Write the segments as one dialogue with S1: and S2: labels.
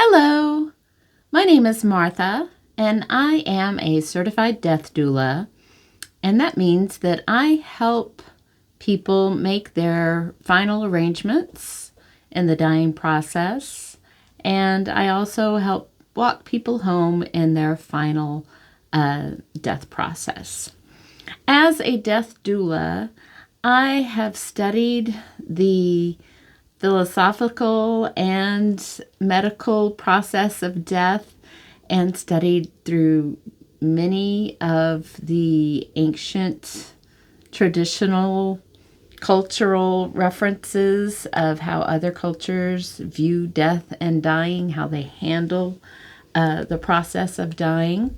S1: Hello, my name is Martha, and I am a certified death doula, and that means that I help people make their final arrangements in the dying process, and I also help walk people home in their final death process. As a death doula, I have studied the philosophical and medical process of death and studied through many of the ancient traditional cultural references of how other cultures view death and dying, how they handle the process of dying.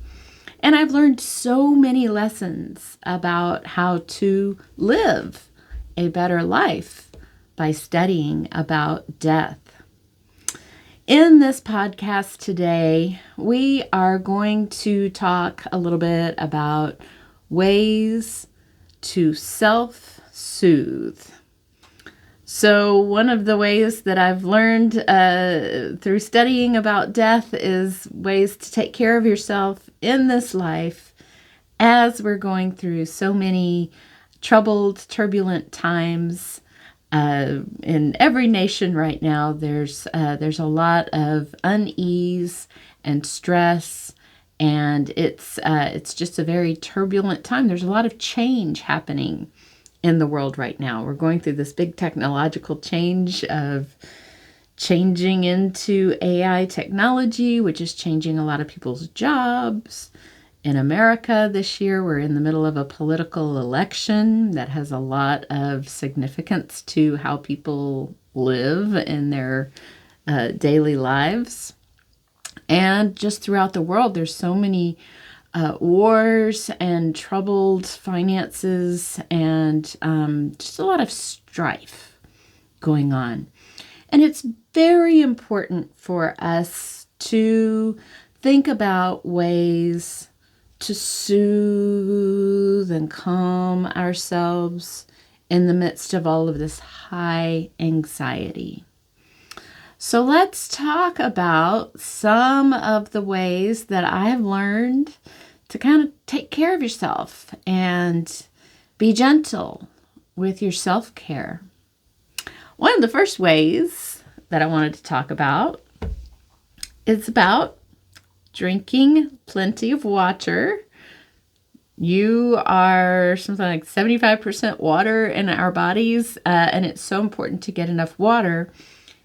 S1: And I've learned so many lessons about how to live a better life by studying about death. In this podcast today, we are going to talk a little bit about ways to self-soothe. So one of the ways that I've learned through studying about death is ways to take care of yourself in this life as we're going through so many troubled, turbulent times. In every nation right now, there's a lot of unease and stress, and it's just a very turbulent time. There's a lot of change happening in the world right now. We're going through this big technological change of changing into AI technology, which is changing a lot of people's jobs. In America this year, we're in the middle of a political election that has a lot of significance to how people live in their daily lives. And just throughout the world, there's so many wars and troubled finances and just a lot of strife going on. And it's very important for us to think about ways to soothe and calm ourselves in the midst of all of this high anxiety. So let's talk about some of the ways that I've learned to kind of take care of yourself and be gentle with your self-care. One of the first ways that I wanted to talk about is about drinking plenty of water. You are something like 75% water in our bodies, and it's so important to get enough water.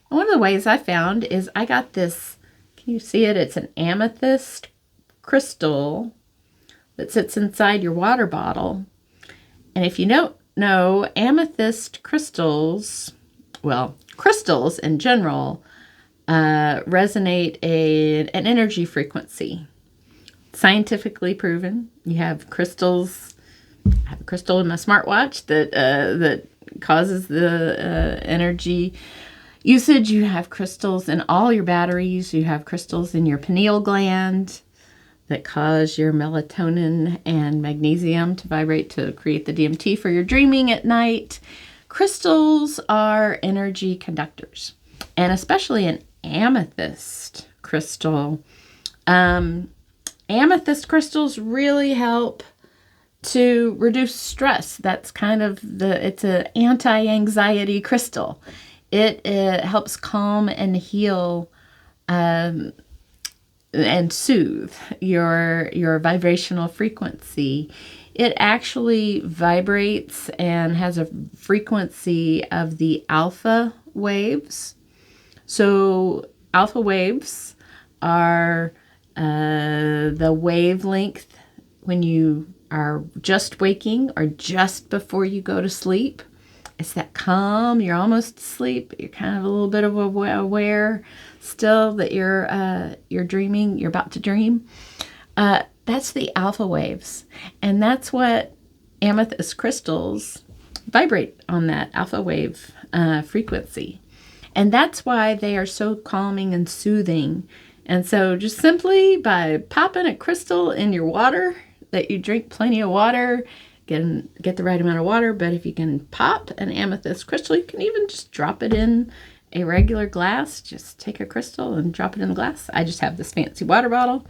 S1: And one of the ways I found is I got this, can you see it? It's an amethyst crystal that sits inside your water bottle. And if you don't know, amethyst crystals, well, crystals in general, resonate an energy frequency. Scientifically proven. You have crystals. I have a crystal in my smartwatch that causes the energy usage. You have crystals in all your batteries. You have crystals in your pineal gland that cause your melatonin and magnesium to vibrate to create the DMT for your dreaming at night. Crystals are energy conductors, and especially an amethyst crystal. Amethyst crystals really help to reduce stress. That's kind of it's an anti-anxiety crystal. It helps calm and heal and soothe your vibrational frequency. It actually vibrates and has a frequency of the alpha waves. So alpha waves are the wavelength when you are just waking or just before you go to sleep. It's that calm, you're almost asleep, you're kind of a little bit of aware still that you're dreaming, you're about to dream. That's the alpha waves. And that's what amethyst crystals vibrate on, that alpha wave frequency. And that's why they are so calming and soothing. And so just simply by popping a crystal in your water, that you drink plenty of water, get the right amount of water. But if you can pop an amethyst crystal, you can even just drop it in a regular glass, just take a crystal and drop it in the glass. I just have this fancy water bottle.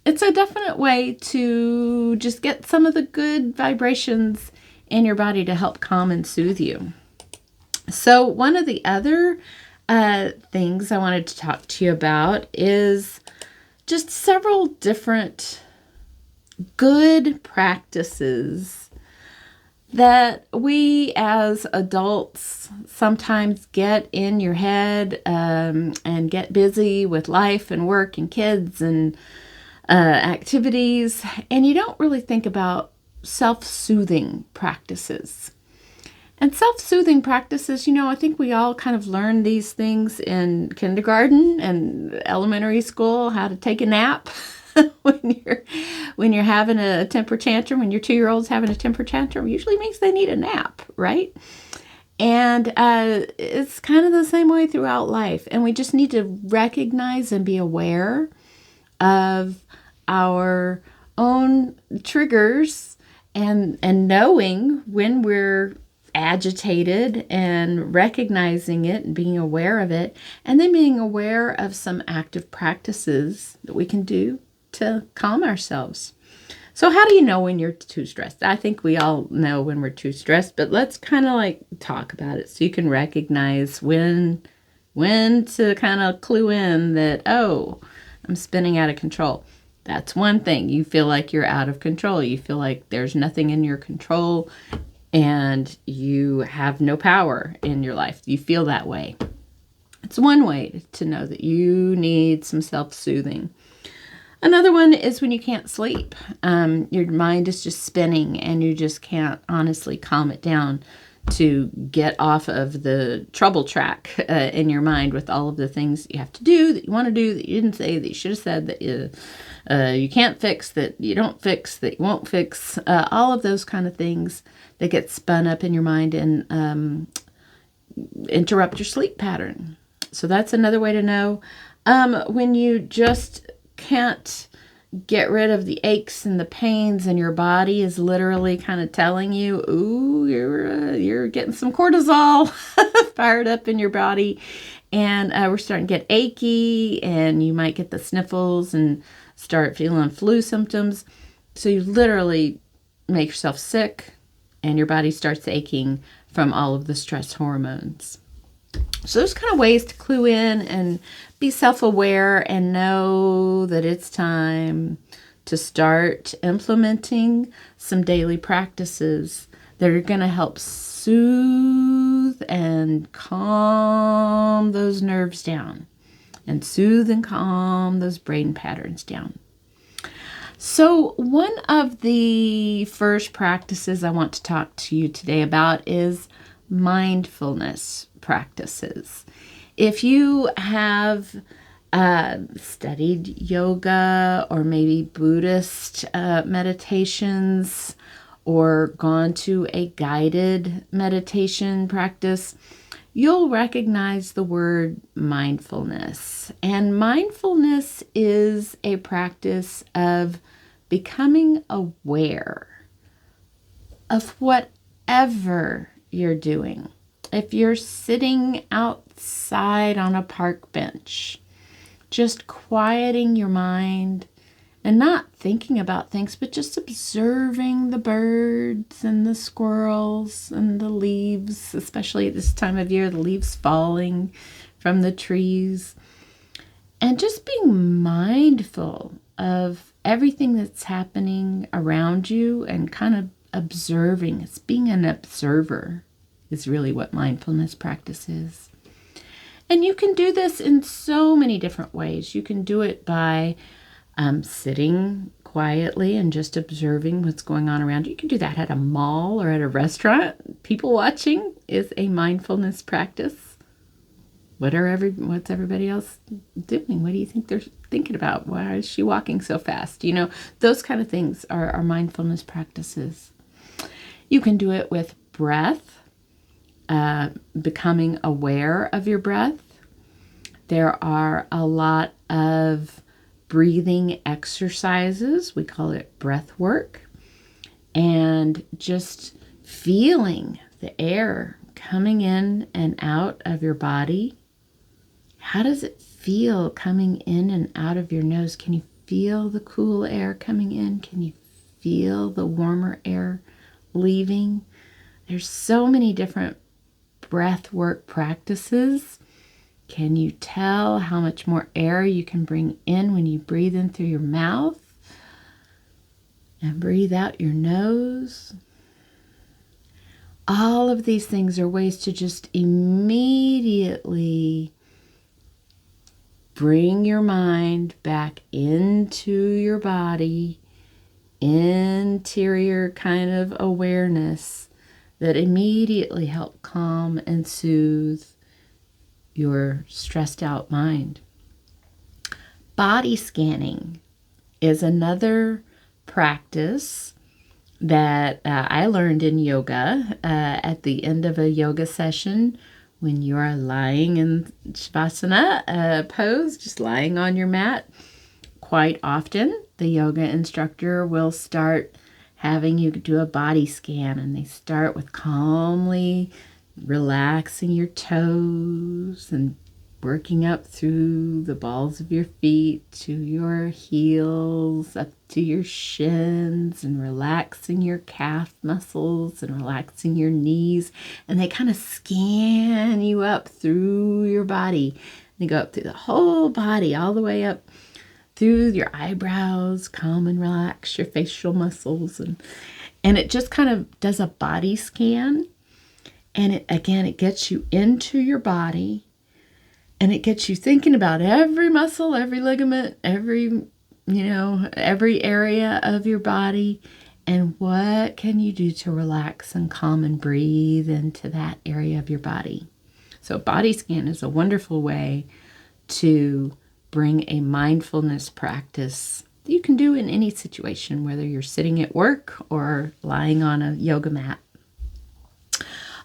S1: It's a definite way to just get some of the good vibrations in your body to help calm and soothe you. So one of the other things I wanted to talk to you about is just several different good practices that we as adults sometimes get in your head and get busy with life and work and kids and activities, and you don't really think about self-soothing practices. And self-soothing practices, I think we all kind of learn these things in kindergarten and elementary school, how to take a nap when you're having a temper tantrum, when your 2-year-old's having a temper tantrum, usually means they need a nap, right? And it's kind of the same way throughout life. And we just need to recognize and be aware of our own triggers and knowing when we're agitated and recognizing it and being aware of it, and then being aware of some active practices that we can do to calm ourselves. So how do you know when you're too stressed? I think we all know when we're too stressed, but let's kind of talk about it so you can recognize when to kind of clue in that, oh, I'm spinning out of control. That's one thing. You feel like you're out of control. You feel like there's nothing in your control and you have no power in your life. You feel that way. It's one way to know that you need some self-soothing. Another one is when you can't sleep. Your mind is just spinning and you just can't honestly calm it down to get off of the trouble track in your mind with all of the things that you have to do, that you want to do, that you didn't say, that you should have said, that you can't fix, that you don't fix, that you won't fix, all of those kind of things that get spun up in your mind and interrupt your sleep pattern. So that's another way to know. When you just can't get rid of the aches and the pains and your body is literally kind of telling you, ooh, you're getting some cortisol fired up in your body, and we're starting to get achy, and you might get the sniffles and start feeling flu symptoms. So you literally make yourself sick and your body starts aching from all of the stress hormones. So there's kind of ways to clue in and be self-aware and know that it's time to start implementing some daily practices that are going to help soothe and calm those nerves down and soothe and calm those brain patterns down. So one of the first practices I want to talk to you today about is mindfulness practices. If you have studied yoga or maybe Buddhist meditations or gone to a guided meditation practice, you'll recognize the word mindfulness. And mindfulness is a practice of becoming aware of whatever you're doing. If you're sitting outside on a park bench, just quieting your mind and not thinking about things, but just observing the birds and the squirrels and the leaves, especially at this time of year, the leaves falling from the trees, and just being mindful of everything that's happening around you and kind of observing. It's being an observer is really what mindfulness practice is. And you can do this in so many different ways. You can do it by sitting quietly and just observing what's going on around you. You can do that at a mall or at a restaurant. People watching is a mindfulness practice. What's everybody else doing? What do you think they're thinking about? Why is she walking so fast? Those kind of things are mindfulness practices. You can do it with breath. Becoming aware of your breath. There are a lot of breathing exercises. We call it breathwork. And just feeling the air coming in and out of your body. How does it feel coming in and out of your nose? Can you feel the cool air coming in? Can you feel the warmer air leaving? There's so many different breath work practices. Can you tell how much more air you can bring in when you breathe in through your mouth and breathe out your nose? All of these things are ways to just immediately bring your mind back into your body, interior kind of awareness that immediately help calm and soothe your stressed out mind. Body scanning is another practice that I learned in yoga at the end of a yoga session. When you are lying in Shavasana pose, just lying on your mat, quite often the yoga instructor will start having you do a body scan, and they start with calmly relaxing your toes and working up through the balls of your feet to your heels, up to your shins, and relaxing your calf muscles and relaxing your knees. And they kind of scan you up through your body. They go up through the whole body, all the way up through your eyebrows, calm and relax your facial muscles. And it just kind of does a body scan. And it gets you into your body. And it gets you thinking about every muscle, every ligament, every area of your body, and what can you do to relax and calm and breathe into that area of your body. So body scan is a wonderful way to bring a mindfulness practice that you can do in any situation, whether you're sitting at work or lying on a yoga mat.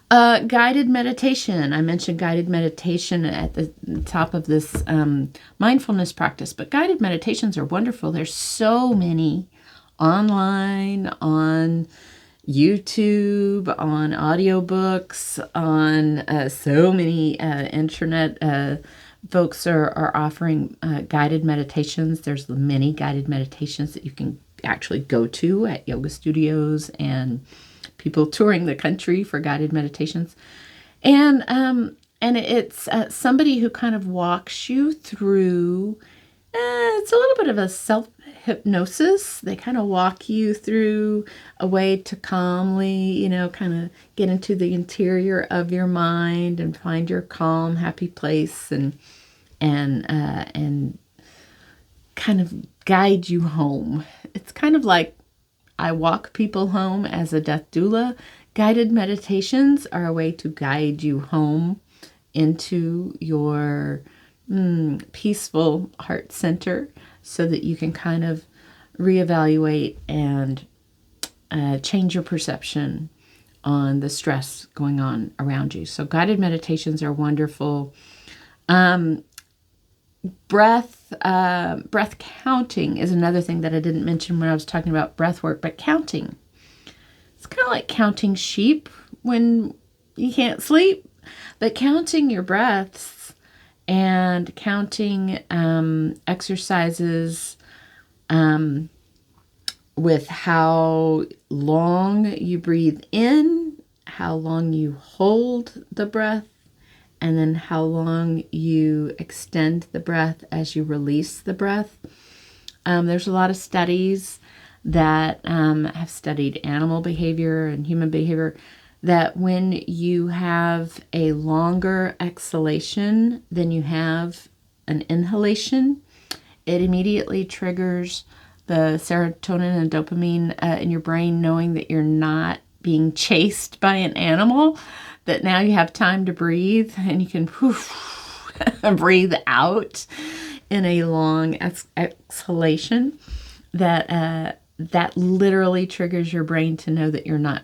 S1: Guided meditation. I mentioned guided meditation at the top of this mindfulness practice, but guided meditations are wonderful. There's so many online, on YouTube, on audiobooks, on so many internet folks are offering guided meditations. There's many guided meditations that you can actually go to at yoga studios and people touring the country for guided meditations. And it's somebody who kind of walks you through, it's a little bit of a self-hypnosis. They kind of walk you through a way to calmly, kind of get into the interior of your mind and find your calm, happy place and kind of guide you home. It's kind of like I walk people home as a death doula. Guided meditations are a way to guide you home into your peaceful heart center so that you can kind of reevaluate and change your perception on the stress going on around you. So guided meditations are wonderful. Breath counting is another thing that I didn't mention when I was talking about breath work, but counting. It's kind of like counting sheep when you can't sleep, but counting your breaths and counting exercises with how long you breathe in, how long you hold the breath, and then how long you extend the breath as you release the breath. There's a lot of studies that have studied animal behavior and human behavior, that when you have a longer exhalation than you have an inhalation, it immediately triggers the serotonin and dopamine in your brain, knowing that you're not being chased by an animal, that now you have time to breathe and you can breathe out in a long exhalation. That literally triggers your brain to know that you're not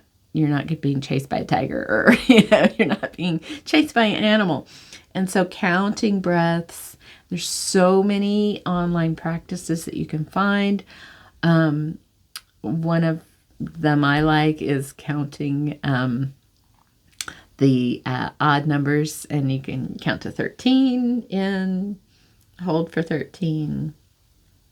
S1: being chased by a tiger, or you're not being chased by an animal. And so counting breaths, there's so many online practices that you can find. One of them I like is counting the odd numbers, and you can count to 13 in, hold for 13,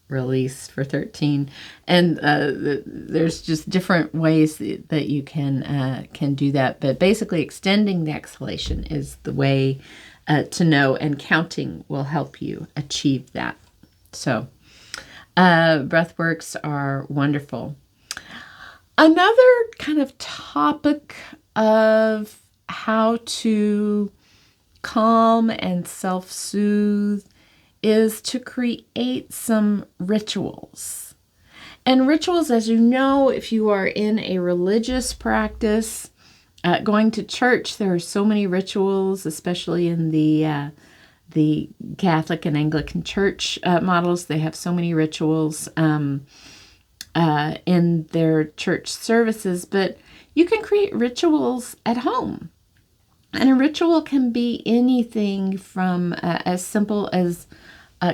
S1: release for 13, and there's just different ways that you can do that. But basically, extending the exhalation is the way to know, and counting will help you achieve that. So breathworks are wonderful. Another kind of topic of how to calm and self-soothe is to create some rituals. And rituals, as you know, if you are in a religious practice, going to church, there are so many rituals, especially in the Catholic and Anglican church models. They have so many rituals in their church services, but you can create rituals at home. And a ritual can be anything from as simple as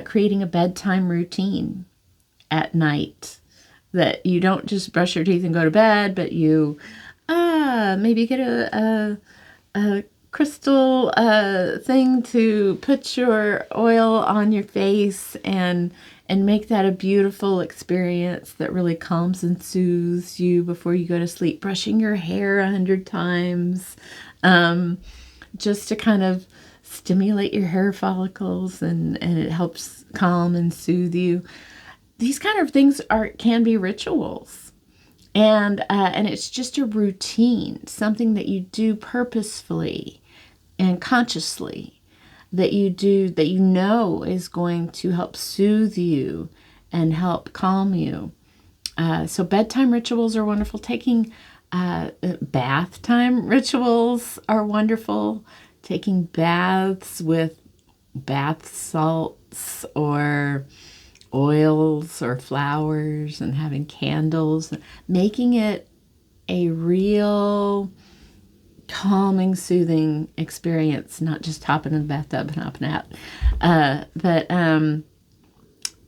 S1: creating a bedtime routine at night, that you don't just brush your teeth and go to bed, but you maybe get a crystal thing to put your oil on your face and make that a beautiful experience that really calms and soothes you before you go to sleep. Brushing your hair 100 times, just to kind of stimulate your hair follicles, and it helps calm and soothe you. These kind of things can be rituals, and it's just a routine, something that you do purposefully and consciously, that you do, that you know is going to help soothe you and help calm you. So bedtime rituals are wonderful. Taking bath time rituals are wonderful. Taking baths with bath salts or oils or flowers, and having candles, making it a real calming, soothing experience, not just hopping in the bathtub and hopping out. But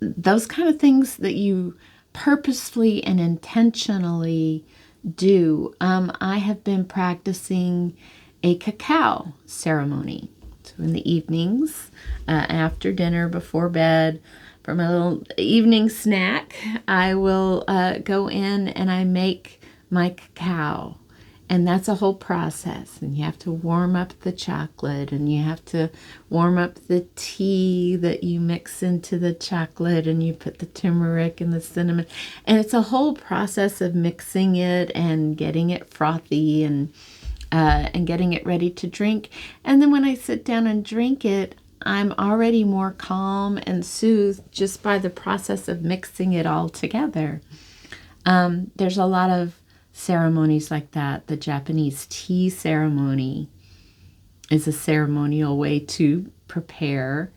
S1: those kind of things that you purposefully and intentionally do. I have been practicing a cacao ceremony. So in the evenings, after dinner, before bed, for my little evening snack, I will go in and I make my cacao. And that's a whole process. And you have to warm up the chocolate, and you have to warm up the tea that you mix into the chocolate, and you put the turmeric and the cinnamon. And it's a whole process of mixing it and getting it frothy and getting it ready to drink. And then when I sit down and drink it, I'm already more calm and soothed just by the process of mixing it all together. There's a lot of ceremonies like that. The Japanese tea ceremony is a ceremonial way to prepare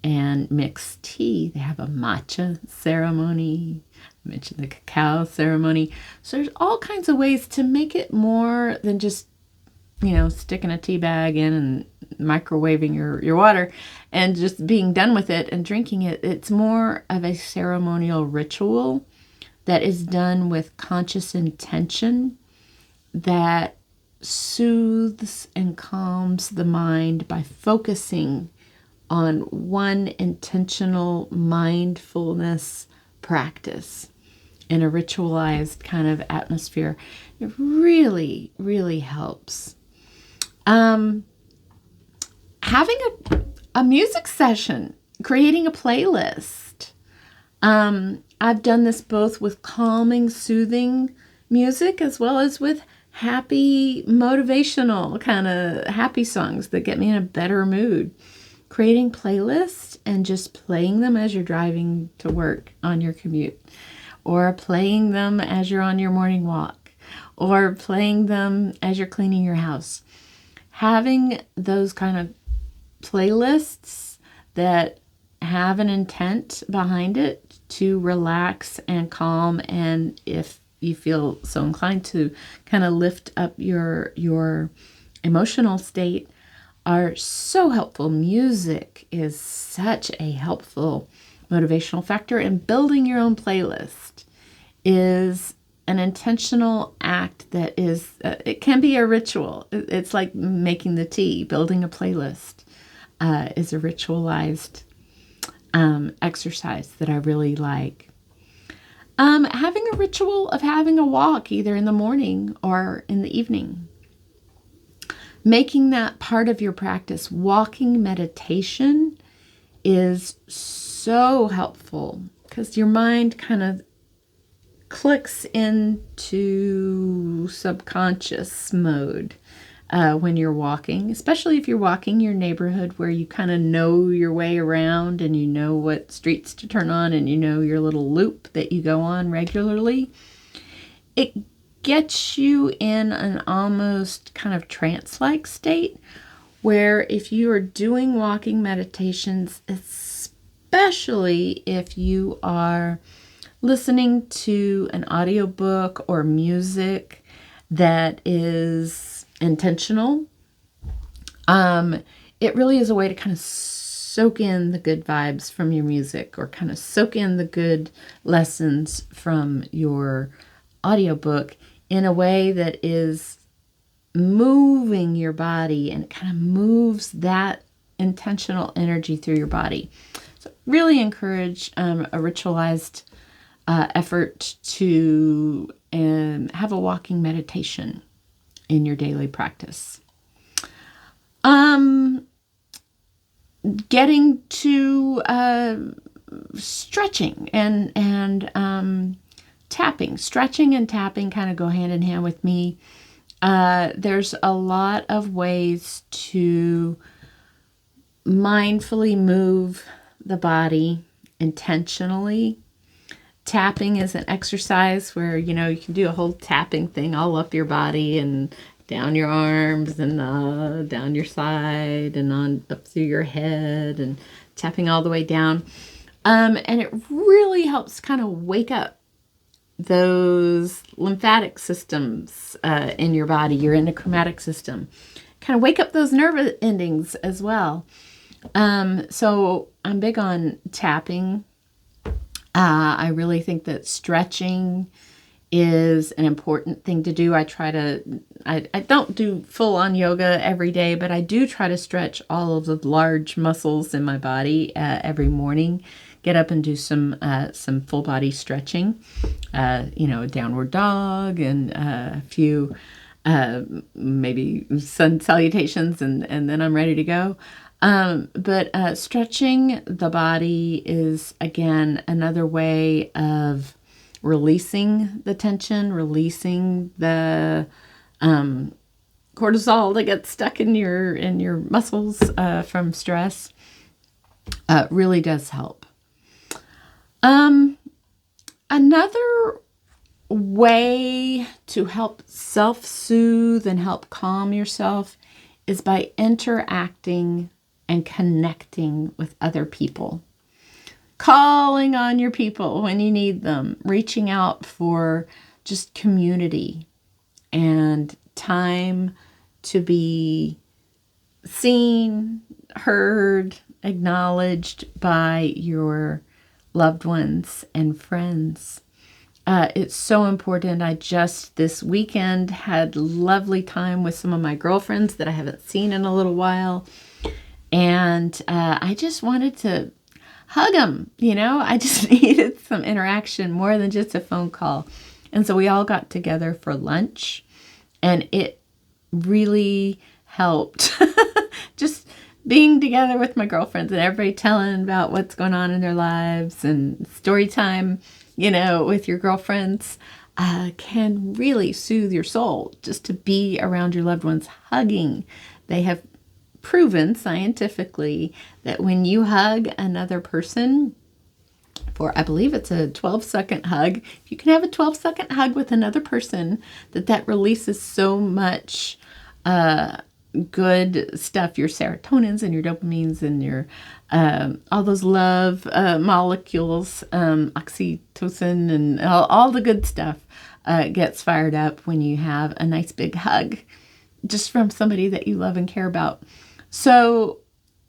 S1: and mix tea. They have a matcha ceremony. I mentioned the cacao ceremony. So there's all kinds of ways to make it more than just, sticking a tea bag in and microwaving your water and just being done with it and drinking it. It's more of a ceremonial ritual that is done with conscious intention, that soothes and calms the mind by focusing on one intentional mindfulness practice in a ritualized kind of atmosphere. It really, really helps. Having a music session, creating a playlist. I've done this both with calming, soothing music as well as with happy, motivational kind of happy songs that get me in a better mood. Creating playlists and just playing them as you're driving to work on your commute, or playing them as you're on your morning walk, or playing them as you're cleaning your house. Having those kind of playlists that have an intent behind it to relax and calm, and if you feel so inclined to kind of lift up your emotional state, are so helpful. Music is such a helpful motivational factor, and building your own playlist is an intentional act that is, it can be a ritual. It's like making the tea, building a playlist is a ritualized exercise that I really like. Having a ritual of having a walk either in the morning or in the evening. Making that part of your practice. Walking meditation is so helpful because your mind kind of clicks into subconscious mode when you're walking, especially if you're walking your neighborhood where you kind of know your way around and you know what streets to turn on and you know your little loop that you go on regularly. It gets you in an almost kind of trance-like state where if you are doing walking meditations, especially if you are listening to an audiobook or music that is intentional, it really is a way to kind of soak in the good vibes from your music or kind of soak in the good lessons from your audiobook in a way that is moving your body and it kind of moves that intentional energy through your body. So really encourage a ritualized effort to have a walking meditation in your daily practice. Getting to stretching and tapping. Stretching and tapping kind of go hand in hand with me. There's a lot of ways to mindfully move the body intentionally. Tapping is an exercise where, you can do a whole tapping thing all up your body and down your arms and down your side and on up through your head and tapping all the way down. And it really helps kind of wake up those lymphatic systems in your body, your endochromatic system. Kind of wake up those nerve endings as well. So I'm big on tapping. I really think that stretching is an important thing to do. I don't do full on yoga every day, but I do try to stretch all of the large muscles in my body every morning. Get up and do some full body stretching, a downward dog and a few maybe sun salutations and then I'm ready to go. But stretching the body is, again, another way of releasing the tension, releasing the cortisol that gets stuck in your muscles from stress. Really does help. Another way to help self-soothe and help calm yourself is by interacting and connecting with other people. Calling on your people when you need them. Reaching out for just community and time to be seen, heard, acknowledged by your loved ones and friends. It's so important. I just this weekend had lovely time with some of my girlfriends that I haven't seen in a little while. And I just wanted to hug them, I just needed some interaction more than just a phone call. And so we all got together for lunch and it really helped. Just being together with my girlfriends and everybody telling about what's going on in their lives and story time, with your girlfriends can really soothe your soul just to be around your loved ones hugging. They have proven scientifically that when you hug another person for, I believe it's a 12-second hug, if you can have a 12-second hug with another person, that releases so much good stuff, your serotonins and your dopamines and your all those love molecules, oxytocin and all the good stuff gets fired up when you have a nice big hug just from somebody that you love and care about. So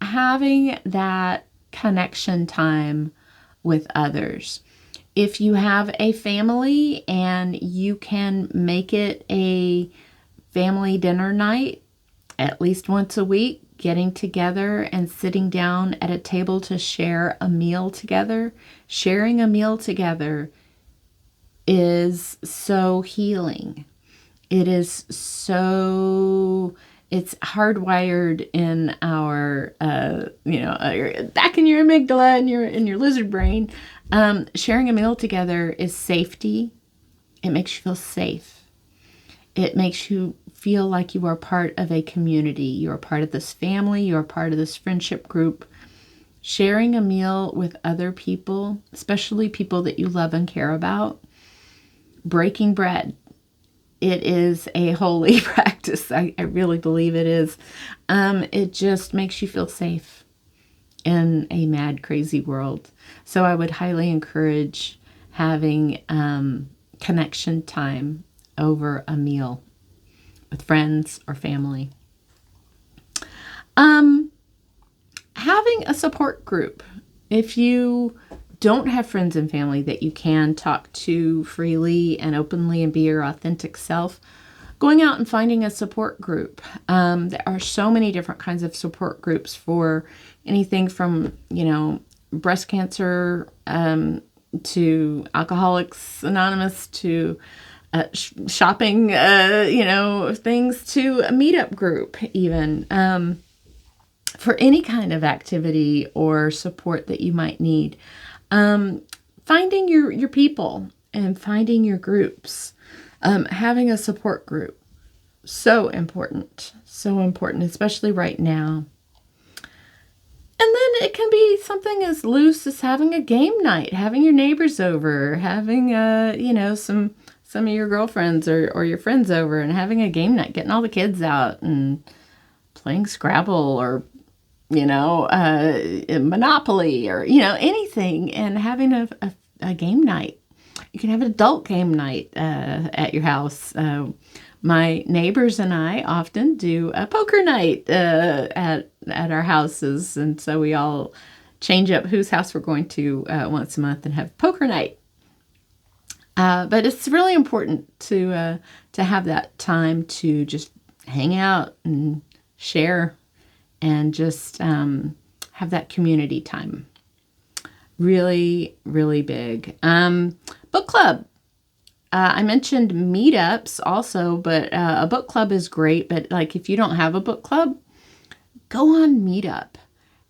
S1: having that connection time with others If you have a family and you can make it a family dinner night at least once a week, getting together and sitting down at a table to share a meal together, sharing a meal together is so healing. It is so, it's hardwired in our, back in your amygdala and your lizard brain. Sharing a meal together is safety. It makes you feel safe. It makes you feel like you are part of a community. You are part of this family. You are part of this friendship group. Sharing a meal with other people, especially people that you love and care about. Breaking bread. It is a holy practice. I really believe it is. It just makes you feel safe in a mad, crazy world. So I would highly encourage having connection time over a meal with friends or family. Having a support group. If you don't have friends and family that you can talk to freely and openly and be your authentic self, going out and finding a support group. There are so many different kinds of support groups for anything from, breast cancer to Alcoholics Anonymous to shopping, things to a meetup group even. For any kind of activity or support that you might need. Finding your people and finding your groups, having a support group, so important, especially right now. And then it can be something as loose as having a game night, having your neighbors over, having, some of your girlfriends or your friends over and having a game night, getting all the kids out and playing Scrabble or Monopoly or, anything, and having a game night. You can have an adult game night at your house. My neighbors and I often do a poker night at our houses, and so we all change up whose house we're going to once a month and have poker night. But it's really important to have that time to just hang out and share and just have that community time. Really, really big. Book club. I mentioned meetups also, but a book club is great. But like if you don't have a book club, go on Meetup.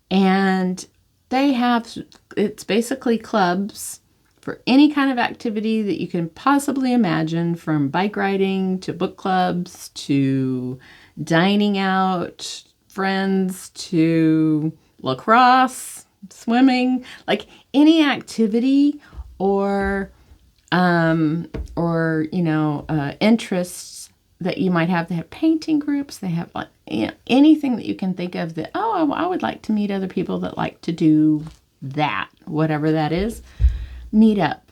S1: And it's basically clubs for any kind of activity that you can possibly imagine, from bike riding to book clubs to dining out, friends to lacrosse, swimming, like any activity or interests that you might have. They have painting groups. They have anything that you can think of that, I would like to meet other people that like to do that, whatever that is. Meet up.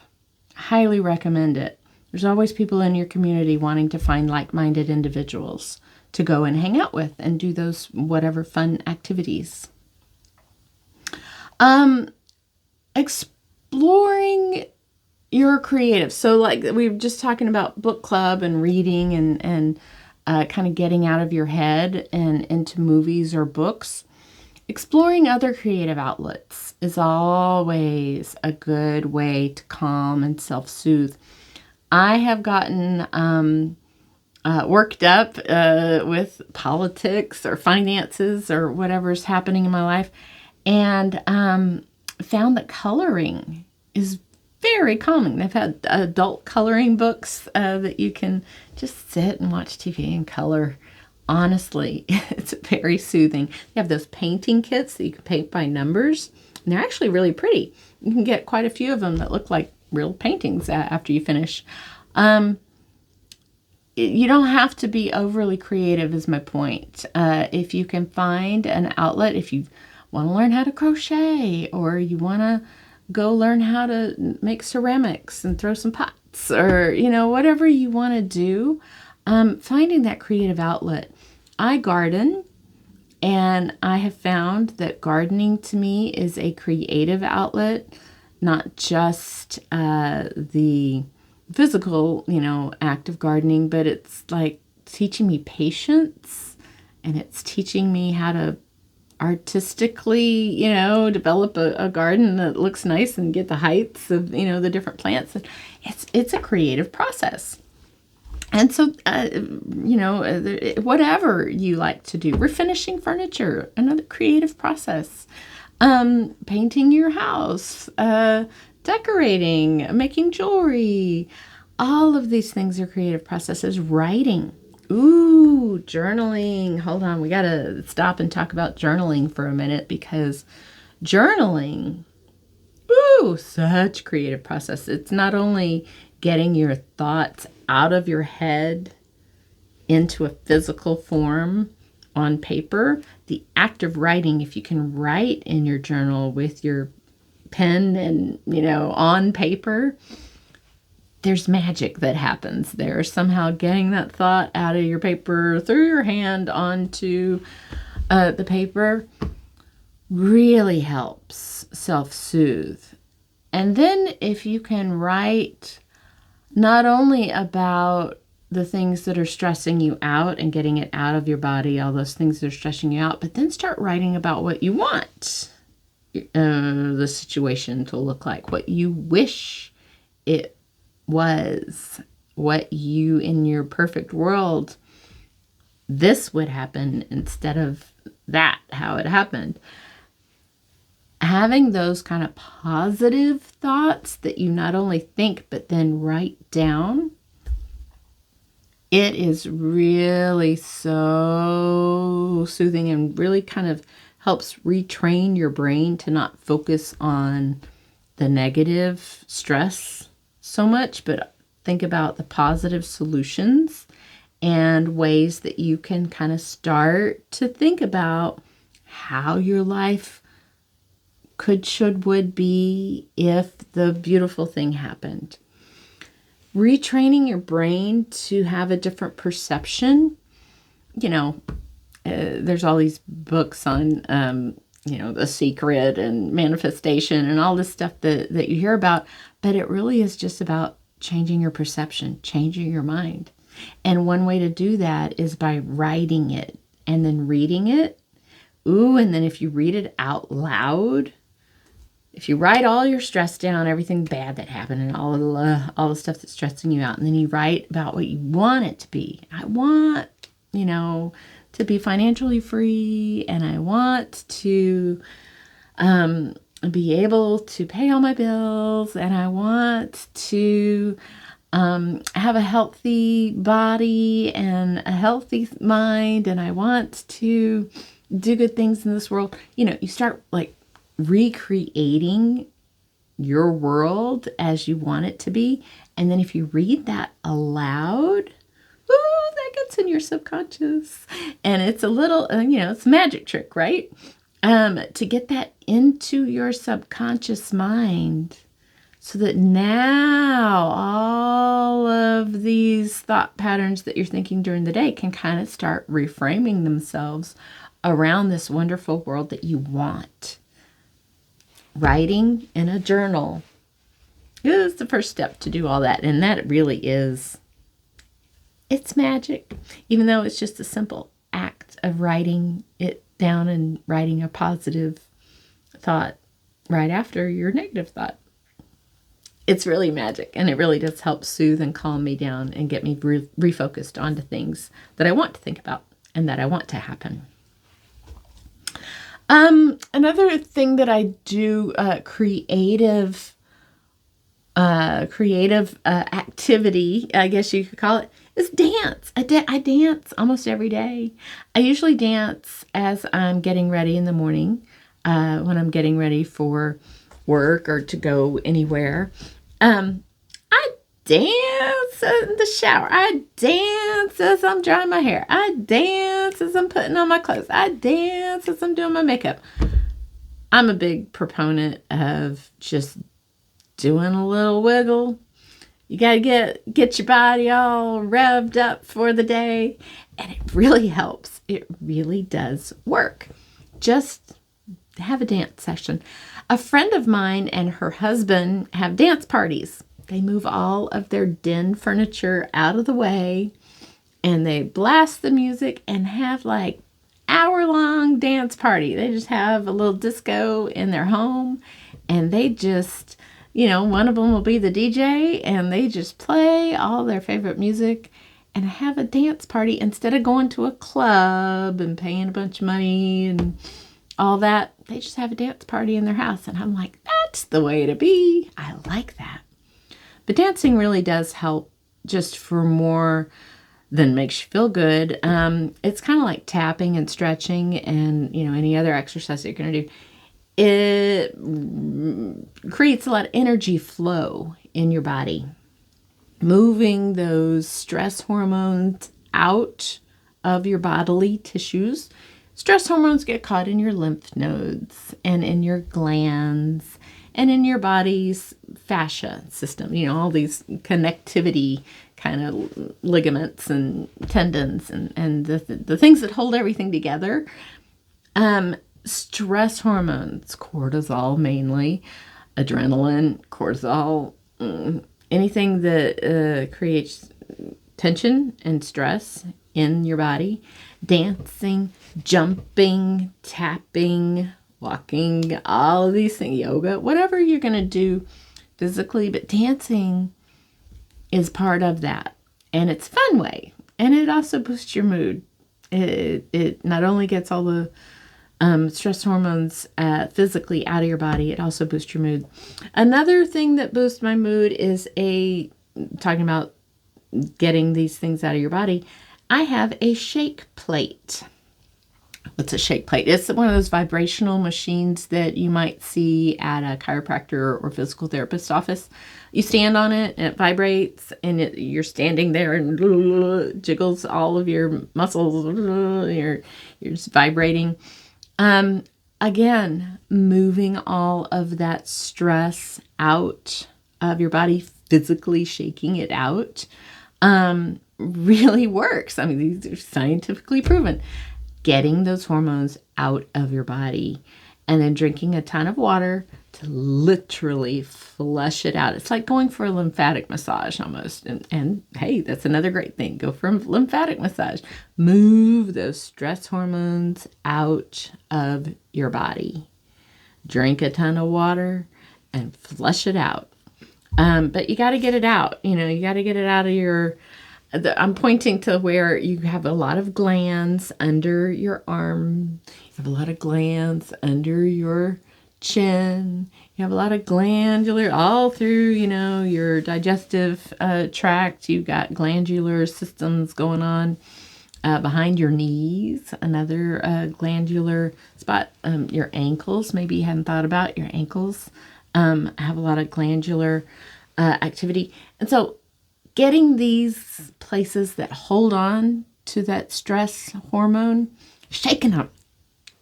S1: Highly recommend it. There's always people in your community wanting to find like-minded individuals to go and hang out with and do those whatever fun activities. Exploring your creative. So like we were just talking about book club and reading and kind of getting out of your head and into movies or books. Exploring other creative outlets is always a good way to calm and self-soothe. I have gotten worked up with politics or finances or whatever's happening in my life, and found that coloring is very calming. They've had adult coloring books that you can just sit and watch TV and color. Honestly, it's very soothing. They have those painting kits that you can paint by numbers, and they're actually really pretty. You can get quite a few of them that look like real paintings after you finish. You don't have to be overly creative is my point. If you can find an outlet, if you want to learn how to crochet, or you want to go learn how to make ceramics and throw some pots, or, whatever you want to do, finding that creative outlet. I garden, and I have found that gardening to me is a creative outlet. not just the physical, act of gardening, but it's like teaching me patience, and it's teaching me how to artistically, develop a garden that looks nice and get the heights of, the different plants. It's a creative process. And so, whatever you like to do, refinishing furniture, another creative process. Painting your house, decorating, making jewelry. All of these things are creative processes. Writing. Ooh, journaling. Hold on, we got to stop and talk about journaling for a minute, because journaling, such creative process. It's not only getting your thoughts out of your head into a physical form on paper. The act of writing, if you can write in your journal with your pen and, on paper, there's magic that happens there. Somehow getting that thought out of your paper through your hand onto the paper really helps self-soothe. And then if you can write not only about the things that are stressing you out and getting it out of your body, all those things that are stressing you out, but then start writing about what you want the situation to look like, what you wish it was, what you, in your perfect world, this would happen instead of that, how it happened. Having those kind of positive thoughts that you not only think, but then write down, it is really so soothing and really kind of helps retrain your brain to not focus on the negative stress so much, but think about the positive solutions and ways that you can kind of start to think about how your life could, should, would be if the beautiful thing happened. Retraining your brain to have a different perception. There's all these books on, The Secret and manifestation and all this stuff that you hear about, but it really is just about changing your perception, changing your mind. And one way to do that is by writing it and then reading it. And then if you read it out loud, if you write all your stress down, everything bad that happened and all the stuff that's stressing you out, and then you write about what you want it to be. I want, to be financially free, and I want to be able to pay all my bills, and I want to have a healthy body and a healthy mind, and I want to do good things in this world. You start like recreating your world as you want it to be. And then if you read that aloud, that gets in your subconscious. And it's a little, it's a magic trick, right? To get that into your subconscious mind so that now all of these thought patterns that you're thinking during the day can kind of start reframing themselves around this wonderful world that you want. Writing in a journal is the first step to do all that. And that really is, it's magic. Even though it's just a simple act of writing it down and writing a positive thought right after your negative thought. It's really magic, and it really does help soothe and calm me down and get me refocused onto things that I want to think about and that I want to happen. Another thing that I do, creative activity, I guess you could call it, is dance. I dance almost every day. I usually dance as I'm getting ready in the morning, when I'm getting ready for work or to go anywhere. I dance in the shower. I dance as I'm drying my hair. I dance as I'm putting on my clothes. I dance as I'm doing my makeup. I'm a big proponent of just doing a little wiggle. You got to get your body all revved up for the day. And it really helps. It really does work. Just have a dance session. A friend of mine and her husband have dance parties. They move all of their den furniture out of the way and they blast the music and have like hour-long dance party. They just have a little disco in their home and they just, one of them will be the DJ and they just play all their favorite music and have a dance party instead of going to a club and paying a bunch of money and all that. They just have a dance party in their house. And I'm like, that's the way to be. I like that. But dancing really does help just for more than makes you feel good. It's kind of like tapping and stretching and, any other exercise that you're going to do. It creates a lot of energy flow in your body, moving those stress hormones out of your bodily tissues. Stress hormones get caught in your lymph nodes and in your glands and in your body's fascia system, all these connectivity kind of ligaments and tendons and the things that hold everything together. Stress hormones, cortisol mainly, adrenaline, cortisol, anything that creates tension and stress in your body. Dancing, jumping, tapping, walking, all of these things, yoga, whatever you're going to do physically, but dancing is part of that. And it's a fun way. And it also boosts your mood. It not only gets all the stress hormones physically out of your body, it also boosts your mood. Another thing that boosts my mood is talking about getting these things out of your body. I have a shake plate. What's a shake plate? It's one of those vibrational machines that you might see at a chiropractor or physical therapist office. You stand on it and it vibrates and you're standing there and jiggles all of your muscles. You're just vibrating. Again, moving all of that stress out of your body, physically shaking it out, really works. I mean, these are scientifically proven. Getting those hormones out of your body and then drinking a ton of water to literally flush it out. It's like going for a lymphatic massage almost. And hey, that's another great thing. Go for a lymphatic massage. Move those stress hormones out of your body. Drink a ton of water and flush it out. But you got to get it out. You got to get it out of your... I'm pointing to where you have a lot of glands under your arm. You have a lot of glands under your chin. You have a lot of glandular all through, your digestive tract. You've got glandular systems going on behind your knees. Another glandular spot. Your ankles. Maybe you hadn't thought about your ankles. Have a lot of glandular activity. And so getting these places that hold on to that stress hormone, shaking them,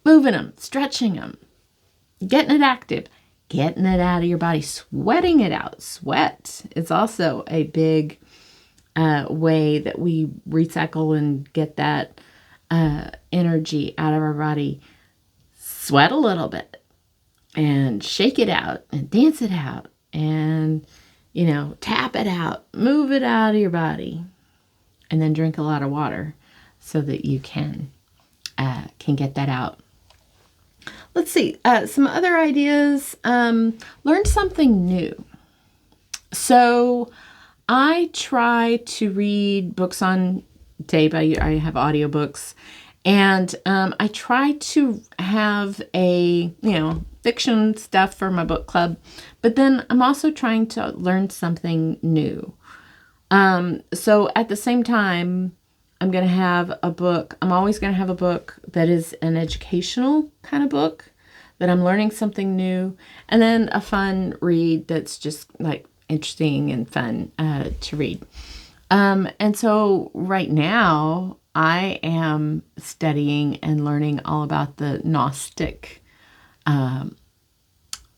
S1: moving them, stretching them, getting it active, getting it out of your body, sweating it out. Sweat is also a big way that we recycle and get that energy out of our body. Sweat a little bit and shake it out and dance it out and tap it out, move it out of your body, and then drink a lot of water so that you can get that out. Let's see, some other ideas. Learn something new. So I try to read books on tape. I have audiobooks, and I try to have a, fiction stuff for my book club, but then I'm also trying to learn something new. So at the same time, I'm going to have a book. I'm always going to have a book that is an educational kind of book that I'm learning something new, and then a fun read that's just like interesting and fun to read. And so right now I am studying and learning all about the Gnostic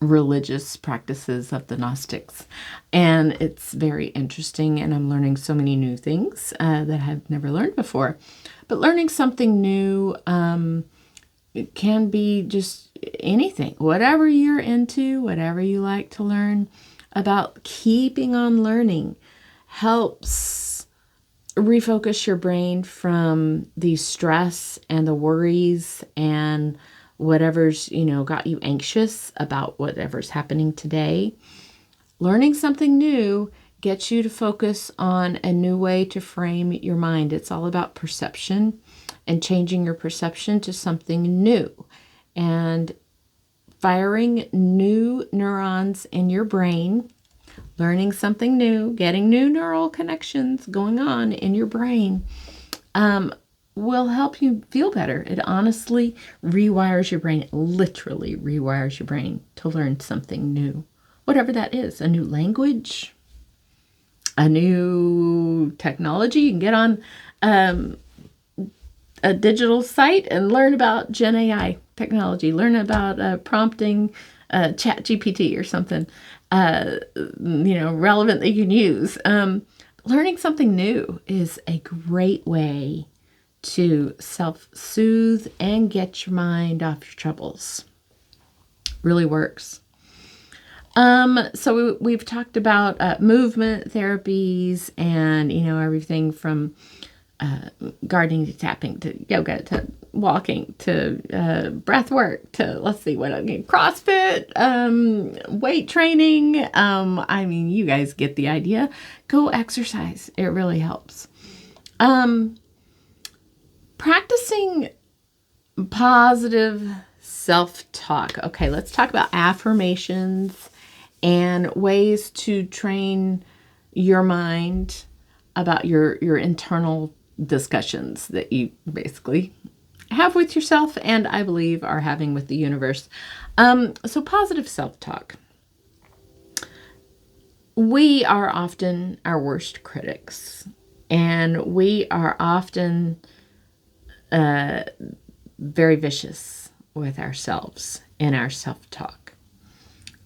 S1: religious practices of the Gnostics. And it's very interesting, and I'm learning so many new things that I've never learned before. But learning something new it can be just anything, whatever you're into, whatever you like to learn about, keeping on learning helps refocus your brain from the stress and the worries and whatever's, got you anxious about whatever's happening today. Learning something new gets you to focus on a new way to frame your mind. It's all about perception and changing your perception to something new and firing new neurons in your brain. Learning something new, getting new neural connections going on in your brain will help you feel better. It honestly rewires your brain. It literally rewires your brain to learn something new. Whatever that is, a new language, a new technology. You can get on a digital site and learn about Gen AI technology, learn about prompting Chat GPT or something, relevant that you can use. Learning something new is a great way to self-soothe and get your mind off your troubles. Really works. So we've talked about movement therapies and, everything from gardening to tapping to yoga to walking to breathwork to, let's see, what again, CrossFit, weight training. You guys get the idea. Go exercise. It really helps. Practicing positive self-talk. Okay, let's talk about affirmations and ways to train your mind about your internal discussions that you basically have with yourself and I believe are having with the universe. So positive self-talk. We are often our worst critics, and we are often very vicious with ourselves in our self-talk.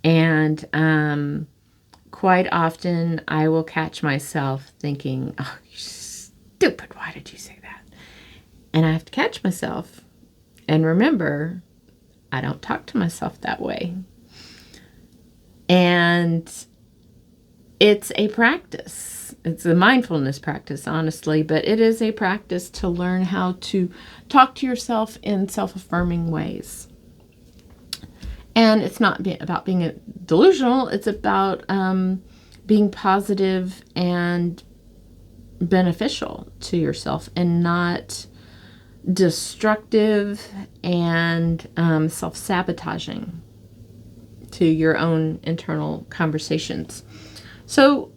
S1: And quite often I will catch myself thinking, oh, you stupid, why did you say that? And I have to catch myself and remember, I don't talk to myself that way. And it's a practice. It's a mindfulness practice, honestly, but it is a practice to learn how to talk to yourself in self-affirming ways. And it's not about being delusional. It's about being positive and beneficial to yourself and not destructive and self-sabotaging to your own internal conversations. So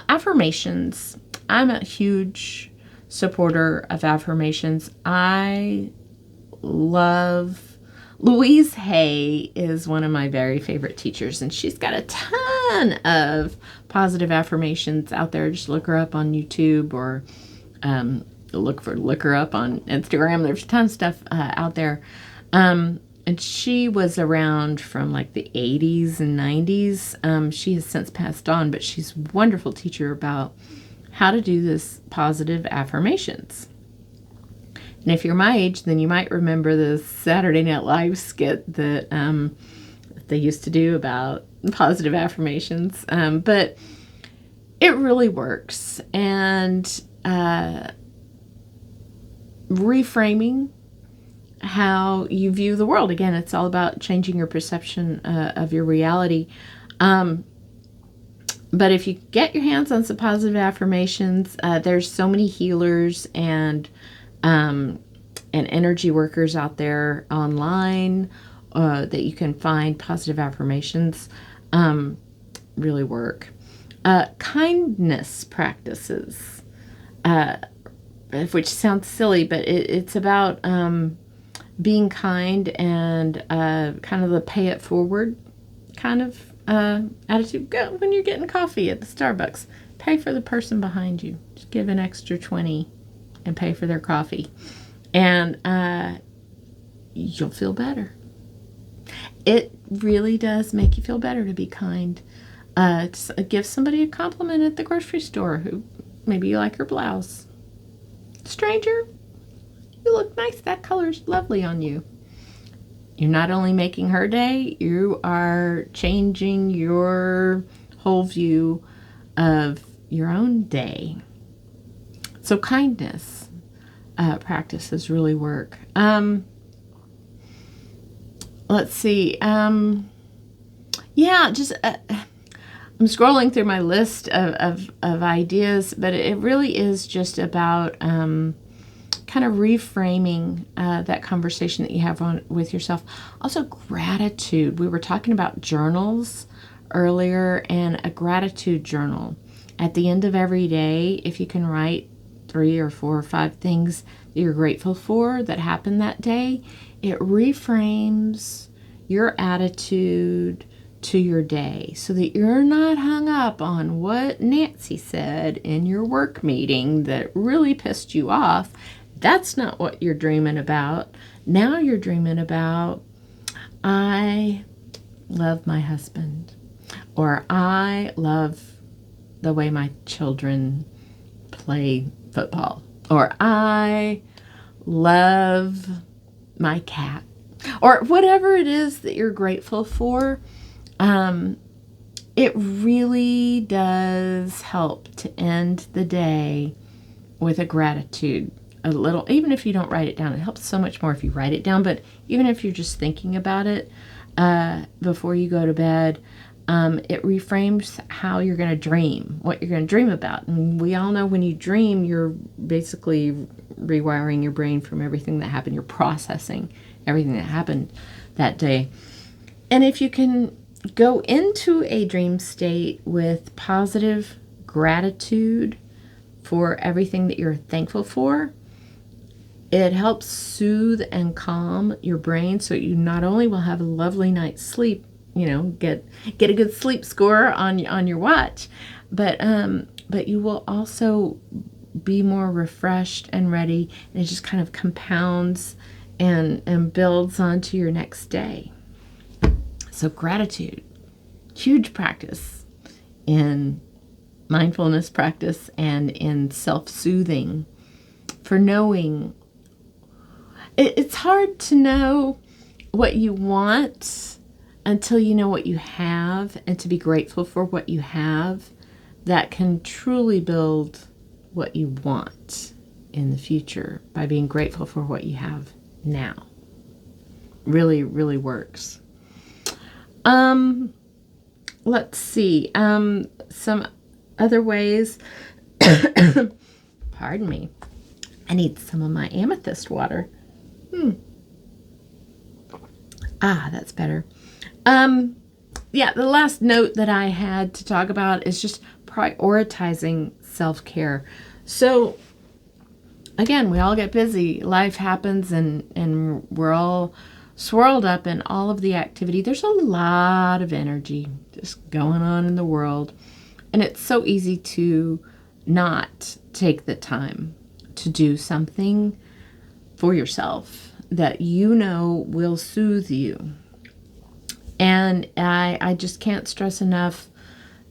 S1: affirmations, I'm a huge supporter of affirmations. I love Louise Haye is one of my very favorite teachers, and she's got a ton of positive affirmations out there. Just look her up on YouTube or look her up on Instagram. There's a ton of stuff out there. And she was around from like the 80s and 90s. She has since passed on, but she's a wonderful teacher about how to do this positive affirmations. And if you're my age, then you might remember the Saturday Night Live skit that they used to do about positive affirmations. But it really works. And reframing how you view the world. Again, it's all about changing your perception of your reality. But if you get your hands on some positive affirmations, there's so many healers and energy workers out there online that you can find. Positive affirmations really work. Kindness practices, which sounds silly, but it's about being kind and kind of the pay it forward kind of attitude. Go when you're getting coffee at the Starbucks, pay for the person behind you. Just give an extra 20 and pay for their coffee. And you'll feel better. It really does make you feel better to be kind. Give somebody a compliment at the grocery store who maybe you like her blouse. Stranger, you look nice. That color's lovely on you. You're not only making her day, you are changing your whole view of your own day. So kindness practices really work. Let's see. Just I'm scrolling through my list of ideas, but it really is just about kind of reframing that conversation that you have with yourself. Also, gratitude. We were talking about journals earlier, and a gratitude journal. At the end of every day, if you can write 3 or 4 or 5 things that you're grateful for that happened that day, it reframes your attitude to your day so that you're not hung up on what Nancy said in your work meeting that really pissed you off. That's not what you're dreaming about. Now you're dreaming about, I love my husband, or I love the way my children play football, or I love my cat, or whatever it is that you're grateful for. It really does help to end the day with a gratitude. A little, even if you don't write it down, it helps so much more if you write it down, but even if you're just thinking about it before you go to bed, it reframes how you're going to dream, what you're going to dream about. And we all know when you dream, you're basically rewiring your brain from everything that happened. You're processing everything that happened that day. And if you can go into a dream state with positive gratitude for everything that you're thankful for, it helps soothe and calm your brain so you not only will have a lovely night's sleep, get a good sleep score on your watch, but you will also be more refreshed and ready, and it just kind of compounds and builds onto your next day. So gratitude, huge practice in mindfulness practice and in self-soothing, for knowing. It's hard to know what you want until you know what you have, and to be grateful for what you have that can truly build what you want in the future by being grateful for what you have now. Really, really works. Let's see. Some other ways. Pardon me. I need some of my amethyst water. That's better. The last note that I had to talk about is just prioritizing self-care. So again, we all get busy. Life happens, and we're all swirled up in all of the activity. There's a lot of energy just going on in the world, and it's so easy to not take the time to do something for yourself that will soothe you. And I just can't stress enough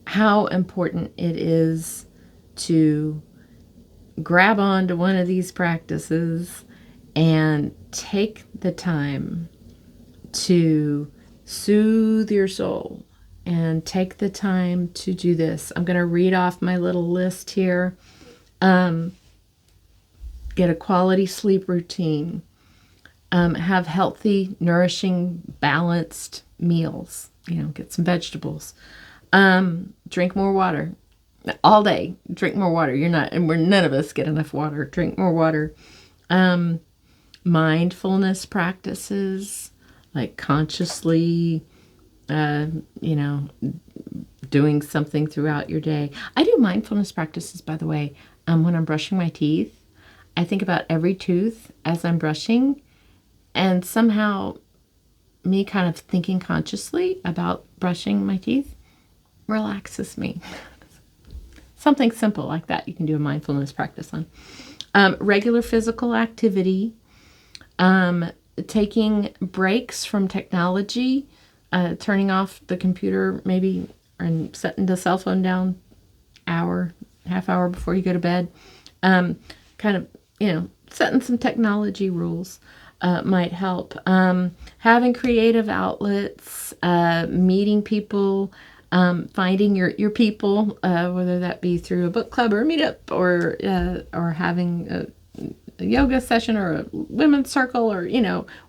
S1: how important it is to grab onto one of these practices and take the time to soothe your soul, and take the time to do this. I'm going to read off my little list here. Get a quality sleep routine. Have healthy, nourishing, balanced meals. Get some vegetables. Drink more water all day. Drink more water. None of us get enough water. Drink more water. Mindfulness practices, like consciously, doing something throughout your day. I do mindfulness practices, by the way, when I'm brushing my teeth. I think about every tooth as I'm brushing, and somehow me kind of thinking consciously about brushing my teeth relaxes me. Something simple like that you can do a mindfulness practice on. Regular physical activity, taking breaks from technology, turning off the computer maybe, and setting the cell phone down half hour before you go to bed. Setting some technology rules. might help. Having creative outlets, meeting people, finding your people, whether that be through a book club or a meetup, or having a yoga session or a women's circle, or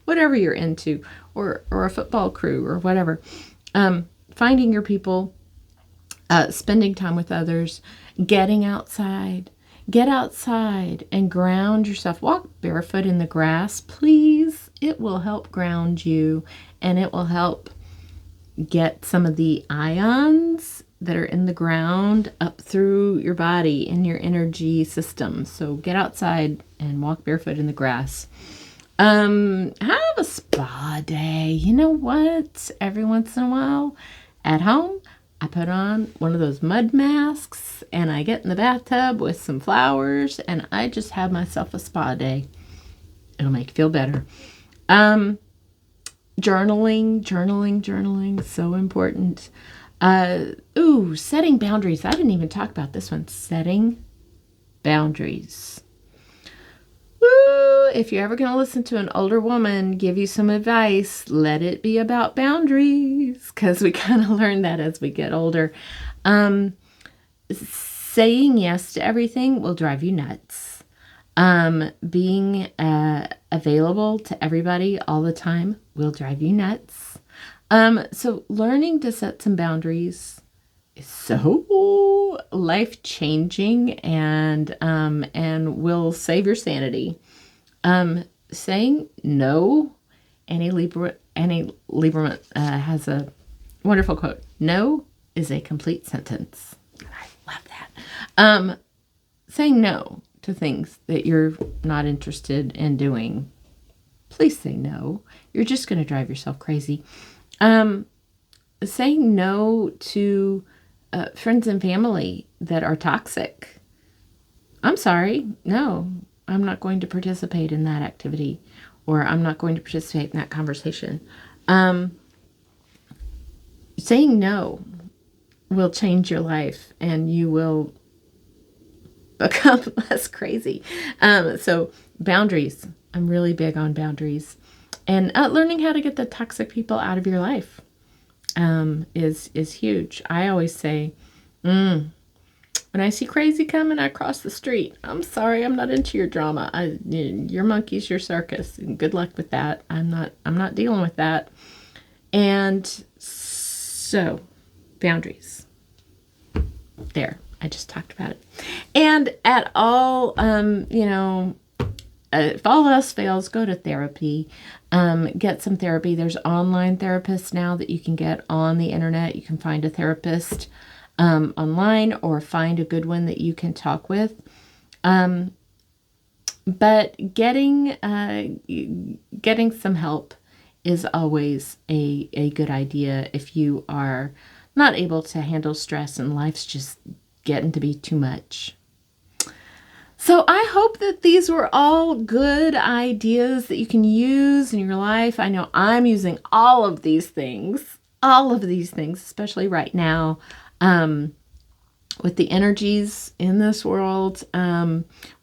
S1: whatever you're into, or a football crew or whatever. Finding your people, spending time with others, getting outside. Get outside and ground yourself. Walk barefoot in the grass, please. It will help ground you, and it will help get some of the ions that are in the ground up through your body and your energy system. So get outside and walk barefoot in the grass. Have a spa day. You know what? Every once in a while at home, I put on one of those mud masks and I get in the bathtub with some flowers and I just have myself a spa day. It'll make you feel better. Journaling, so important. Setting boundaries. I didn't even talk about this one. Setting boundaries. Woo! If you're ever going to listen to an older woman give you some advice, let it be about boundaries, because we kind of learn that as we get older. Saying yes to everything will drive you nuts. Being available to everybody all the time will drive you nuts. So learning to set some boundaries is so life-changing and will save your sanity. Saying no, Annie Lieberman has a wonderful quote. No is a complete sentence. I love that. Saying no to things that you're not interested in doing. Please say no. You're just going to drive yourself crazy. Saying no to friends and family that are toxic. I'm sorry. No, I'm not going to participate in that activity, or I'm not going to participate in that conversation. Saying no will change your life and you will become less crazy. So boundaries. I'm really big on boundaries. And learning how to get the toxic people out of your life is huge. I always say, when I see crazy coming, I cross the street. I'm sorry, I'm not into your drama. Your monkey's your circus, and good luck with that. I'm not dealing with that. And so, boundaries. There, I just talked about it. And at all, if all else fails, go to therapy. Get some therapy. There's online therapists now that you can get on the internet. You can find a therapist online, or find a good one that you can talk with. But getting some help is always a good idea if you are not able to handle stress and life's just getting to be too much. So I hope that these were all good ideas that you can use in your life. I know I'm using all of these things, especially right now. With the energies in this world,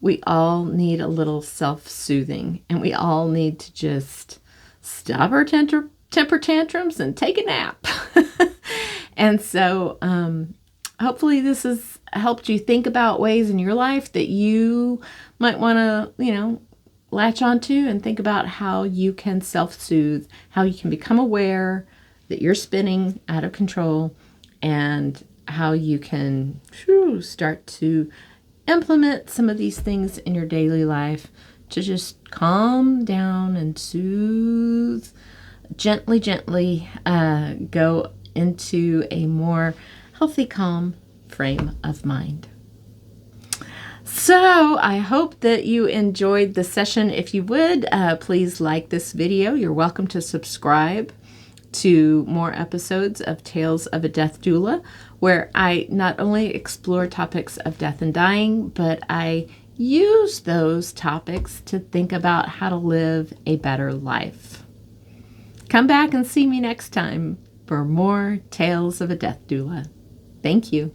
S1: we all need a little self-soothing, and we all need to just stop our temper tantrums and take a nap. And so hopefully this has helped you think about ways in your life that you might want to, latch onto, and think about how you can self-soothe, how you can become aware that you're spinning out of control, and how you can start to implement some of these things in your daily life to just calm down and soothe, gently go into a more healthy, calm frame of mind. So I hope that you enjoyed the session. If you would, please like this video. You're welcome to subscribe to more episodes of Tales of a Death Doula, where I not only explore topics of death and dying, but I use those topics to think about how to live a better life. Come back and see me next time for more Tales of a Death Doula. Thank you.